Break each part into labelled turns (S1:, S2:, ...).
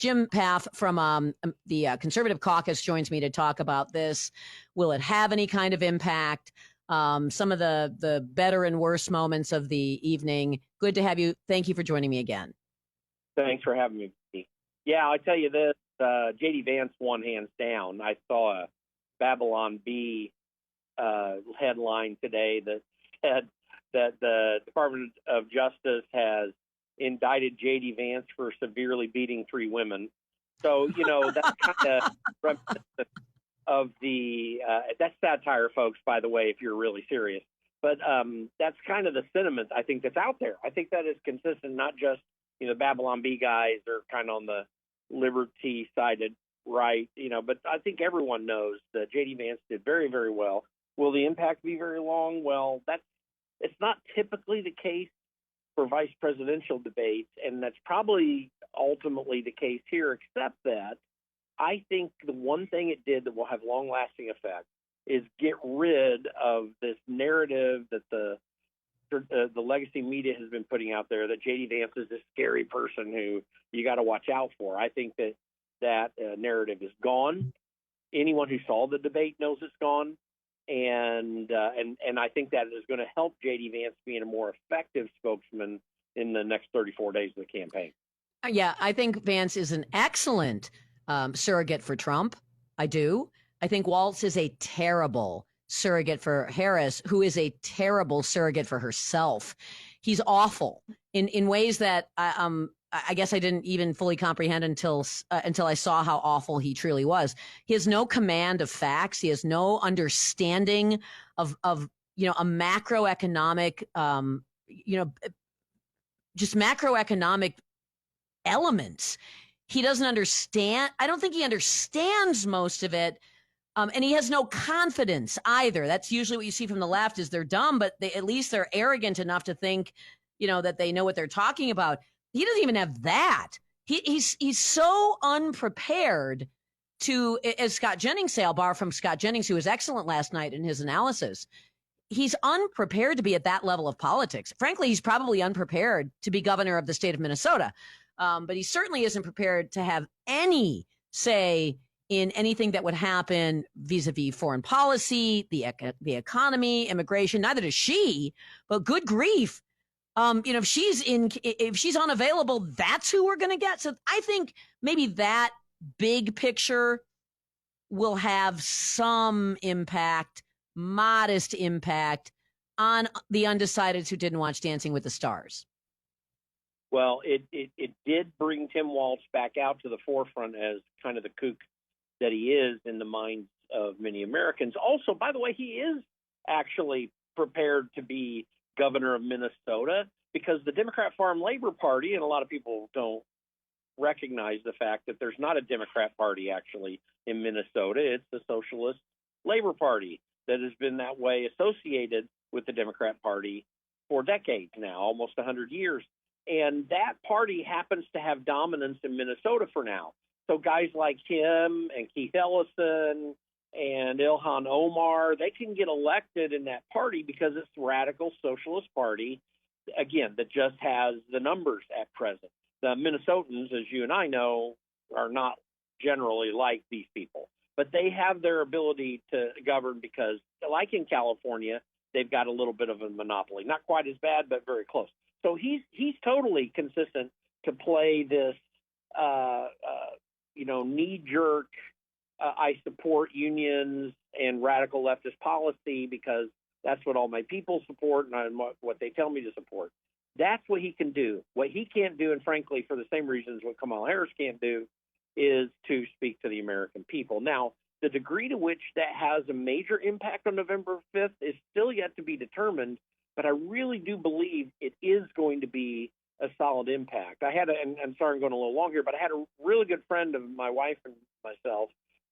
S1: Jim Pfaff from the Conservative Caucus joins me to talk about this. Will it have any kind of impact? Some of the better and worse moments of the evening. Good to have you. Thank you for joining me again.
S2: Thanks for having me, Vicki. Yeah, I tell you this, J.D. Vance won hands down. I saw a Babylon Bee headline today that said that the Department of Justice has indicted J.D. Vance for severely beating 3 women. So, that's kind of reminiscent of the, that's satire, folks, by the way, if you're really serious. But that's kind of the sentiment I think that's out there. I think that is consistent, not just, Babylon Bee guys are kind of on the liberty-sided right, but I think everyone knows that J.D. Vance did very, very well. Will the impact be very long? Well, it's not typically the case for vice presidential debates, and that's probably ultimately the case here, except that I think the one thing it did that will have long-lasting effect is get rid of this narrative that the legacy media has been putting out there that J.D. Vance is this scary person who you got to watch out for. I think that narrative is gone. Anyone who saw the debate knows it's gone. And I think that is going to help J.D. Vance being a more effective spokesman in the next 34 days of the campaign.
S1: Yeah, I think Vance is an excellent surrogate for Trump. I do. I think Walz is a terrible surrogate for Harris, who is a terrible surrogate for herself. He's awful in ways that I guess I didn't even fully comprehend until I saw how awful he truly was. He has no command of facts. He has no understanding of a macroeconomic, just macroeconomic elements. He doesn't understand. I don't think he understands most of it. And he has no confidence either. That's usually what you see from the left is they're dumb, but at least they're arrogant enough to think, that they know what they're talking about. He doesn't even have that. He's so unprepared to, as Scott Jennings say, I'll borrow from Scott Jennings, who was excellent last night in his analysis. He's unprepared to be at that level of politics. Frankly, he's probably unprepared to be governor of the state of Minnesota. But he certainly isn't prepared to have any say in anything that would happen vis-a-vis foreign policy, the economy, immigration. Neither does she, but good grief. If she's unavailable, that's who we're going to get. So I think maybe that big picture will have some impact, modest impact on the undecideds who didn't watch Dancing with the Stars.
S2: Well, it did bring Tim Walz back out to the forefront as kind of the kook that he is in the minds of many Americans. Also, by the way, he is actually prepared to be governor of Minnesota because the Democrat Farm Labor Party, and a lot of people don't recognize the fact that there's not a Democrat Party actually in Minnesota. It's the Socialist Labor Party that has been that way associated with the Democrat Party for decades now, almost 100 years. And that party happens to have dominance in Minnesota for now. So guys like him and Keith Ellison and Ilhan Omar, they can get elected in that party because it's the radical socialist party, again, that just has the numbers at present. The Minnesotans, as you and I know, are not generally like these people, but they have their ability to govern because, like in California, they've got a little bit of a monopoly. Not quite as bad, but very close. So he's totally consistent to play this, knee-jerk, I support unions and radical leftist policy because that's what all my people support and what they tell me to support. That's what he can do. What he can't do, and frankly, for the same reasons what Kamala Harris can't do, is to speak to the American people. Now, the degree to which that has a major impact on November 5th is still yet to be determined, but I really do believe it is going to be a solid impact. And I'm sorry I'm going a little long here, but I had a really good friend of my wife and myself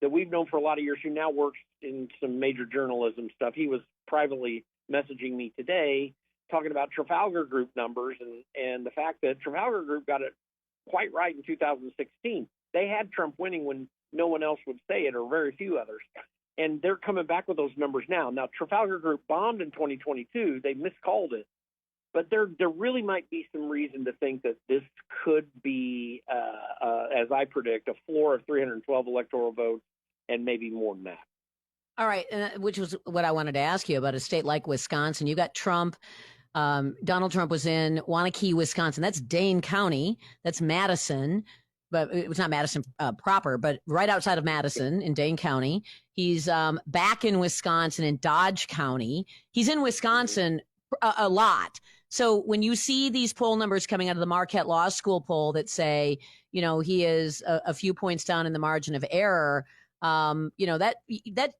S2: that we've known for a lot of years who now works in some major journalism stuff. He was privately messaging me today talking about Trafalgar Group numbers and the fact that Trafalgar Group got it quite right in 2016. They had Trump winning when no one else would say it, or very few others. And they're coming back with those numbers now. Now, Trafalgar Group bombed in 2022. They miscalled it. but there really might be some reason to think that this could be, as I predict, a floor of 312 electoral votes and maybe more than that.
S1: All right, which was what I wanted to ask you about a state like Wisconsin. You got Trump. Donald Trump was in Waunakee, Wisconsin. That's Dane County. That's Madison, but it was not Madison proper, but right outside of Madison in Dane County. He's back in Wisconsin in Dodge County. He's in Wisconsin a lot. So when you see these poll numbers coming out of the Marquette Law School poll that say, he is a few points down in the margin of error, that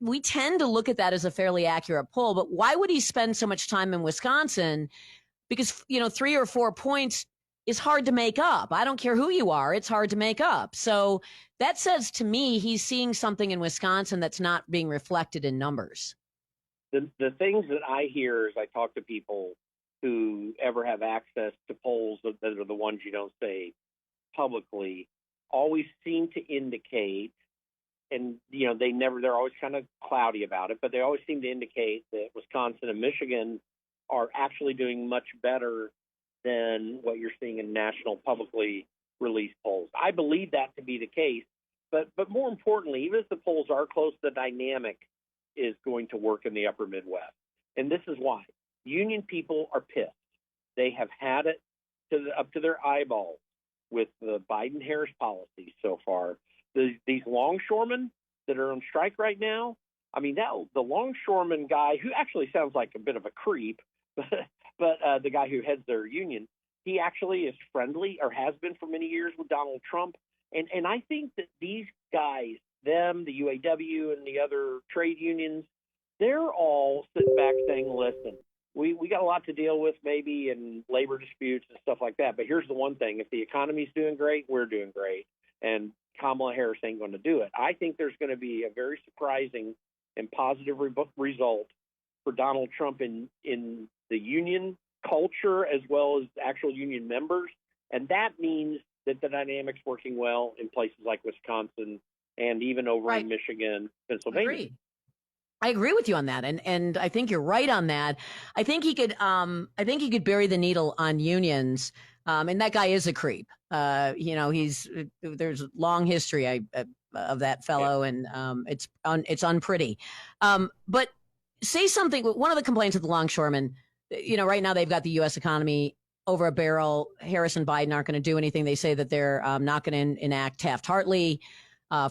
S1: we tend to look at that as a fairly accurate poll. But why would he spend so much time in Wisconsin? Because 3 or 4 points is hard to make up. I don't care who you are, it's hard to make up. So that says to me he's seeing something in Wisconsin that's not being reflected in numbers.
S2: The things that I hear as I talk to people who ever have access to polls that are the ones you don't say publicly always seem to indicate, and they're always kind of cloudy about it, but they always seem to indicate that Wisconsin and Michigan are actually doing much better than what you're seeing in national publicly released polls. I believe that to be the case, but more importantly, even if the polls are close, the dynamic is going to work in the upper Midwest. And this is why. Union people are pissed. They have had it up to their eyeballs with the Biden-Harris policies so far. These longshoremen that are on strike right now, I mean, the longshoreman guy, who actually sounds like a bit of a creep, but the guy who heads their union, he actually is friendly, or has been for many years, with Donald Trump. And I think that these guys, them, the UAW and the other trade unions, they're all sitting back saying, listen, we got a lot to deal with maybe in labor disputes and stuff like that. But here's the one thing. If the economy's doing great, we're doing great. And Kamala Harris ain't going to do it. I think there's going to be a very surprising and positive result for Donald Trump in the union culture as well as actual union members. And that means that the dynamic's working well in places like Wisconsin and even over in Michigan, Pennsylvania.
S1: I agree with you on that, and I think you're right on that. I think he could bury the needle on unions, and that guy is a creep. There's a long history of that fellow, and it's unpretty. But say something. One of the complaints of the longshoremen, right now they've got the U.S. economy over a barrel. Harris and Biden aren't going to do anything. They say that they're not going to enact Taft-Hartley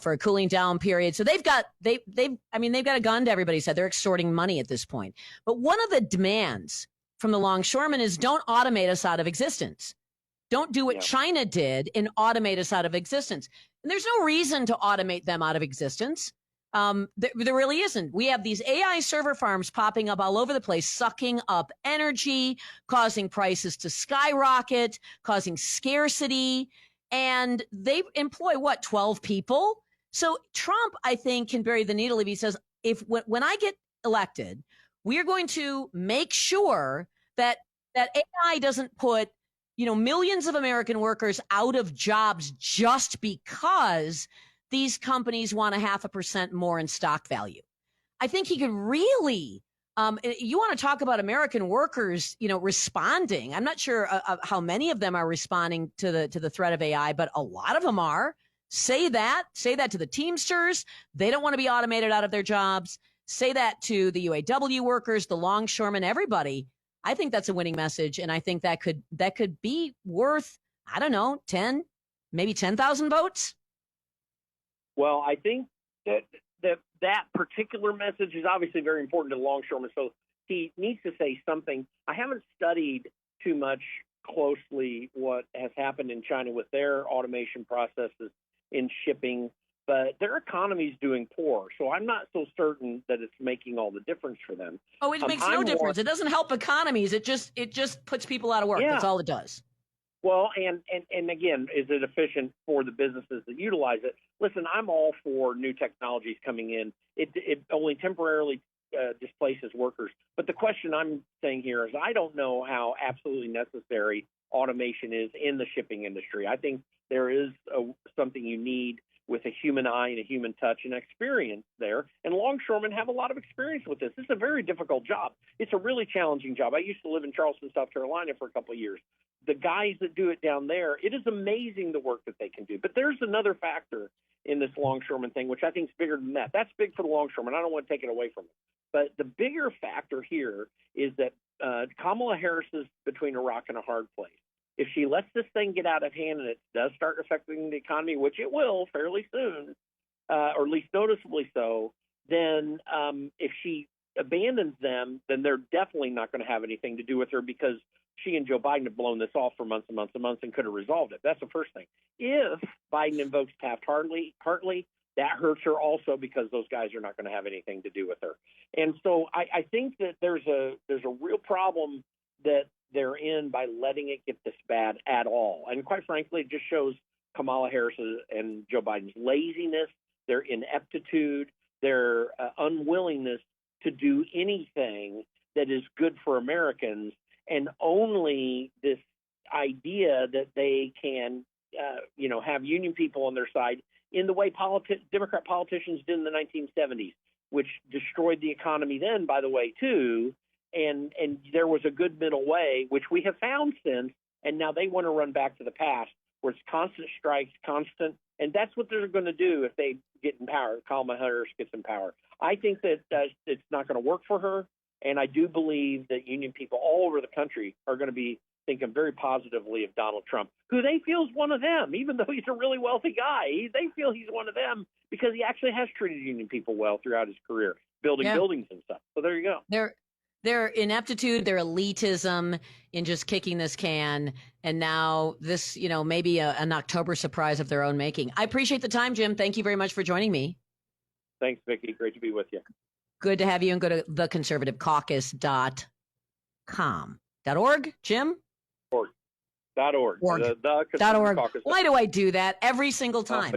S1: for a cooling down period. So they've got a gun to everybody's head. They're extorting money at this point. But one of the demands from the longshoremen is don't automate us out of existence. Don't do what China did and automate us out of existence. And there's no reason to automate them out of existence. There really isn't. We have these AI server farms popping up all over the place, sucking up energy, causing prices to skyrocket, causing scarcity. And they employ 12 people. So Trump, I think, can bury the needle if he says, when I get elected, we are going to make sure that AI doesn't put, millions of American workers out of jobs just because these companies want 0.5% more in stock value. I think he could really, you want to talk about American workers, responding. I'm not sure how many of them are responding to the threat of AI, but a lot of them are. Say that to the Teamsters. They don't want to be automated out of their jobs. Say that to the UAW workers, the longshoremen, everybody. I think that's a winning message. And I think that could be worth, I don't know, 10, maybe 10,000 votes.
S2: Well, I think that particular message is obviously very important to longshoremen. So he needs to say something. I haven't studied too much closely what has happened in China with their automation processes in shipping, but their economy is doing poor. So I'm not so certain that it's making all the difference for them.
S1: Oh, it makes no difference. It doesn't help economies. It just puts people out of work. Yeah. That's all it does.
S2: Well, and again, is it efficient for the businesses that utilize it? Listen, I'm all for new technologies coming in. It only temporarily displaces workers. But the question I'm saying here is I don't know how absolutely necessary automation is in the shipping industry. I think there is something you need with a human eye and a human touch and experience there. And longshoremen have a lot of experience with this. This is a very difficult job. It's a really challenging job. I used to live in Charleston, South Carolina for a couple of years. The guys that do it down there, it is amazing the work that they can do. But there's another factor in this longshoreman thing, which I think is bigger than that. That's big for the longshoreman. I don't want to take it away from it. But the bigger factor here is that Kamala Harris is between a rock and a hard place. If she lets this thing get out of hand and it does start affecting the economy, which it will fairly soon, or at least noticeably so, then if she abandons them, then they're definitely not going to have anything to do with her, because she and Joe Biden have blown this off for months and months and months and could have resolved it. That's the first thing. If Biden invokes Taft-Hartley, that hurts her also, because those guys are not going to have anything to do with her. And so I think that there's a real problem that they're in by letting it get this bad at all. And quite frankly, it just shows Kamala Harris and Joe Biden's laziness, their ineptitude, their unwillingness to do anything that is good for Americans, and only this idea that they can, have union people on their side in the way Democrat politicians did in the 1970s, which destroyed the economy then, by the way, too. And there was a good middle way, which we have found since, and now they want to run back to the past, where it's constant strikes, and that's what they're going to do if they get in power. Kamala Harris gets in power. I think that it's not going to work for her, and I do believe that union people all over the country are going to be thinking very positively of Donald Trump, who they feel is one of them, even though he's a really wealthy guy. They feel he's one of them because he actually has treated union people well throughout his career, building buildings and stuff. So there you go.
S1: Their ineptitude, their elitism in just kicking this can, and now this, maybe an October surprise of their own making. I appreciate the time, Jim. Thank you very much for joining me.
S2: Thanks, Vicki. Great to be with you.
S1: Good to have you, and go to theconservativecaucus.com. .org, Jim?
S2: .org. .org.
S1: .org. Why do I do that every single time?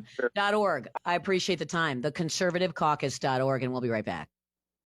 S1: .org. I appreciate the time. Theconservativecaucus.org, and we'll be right back.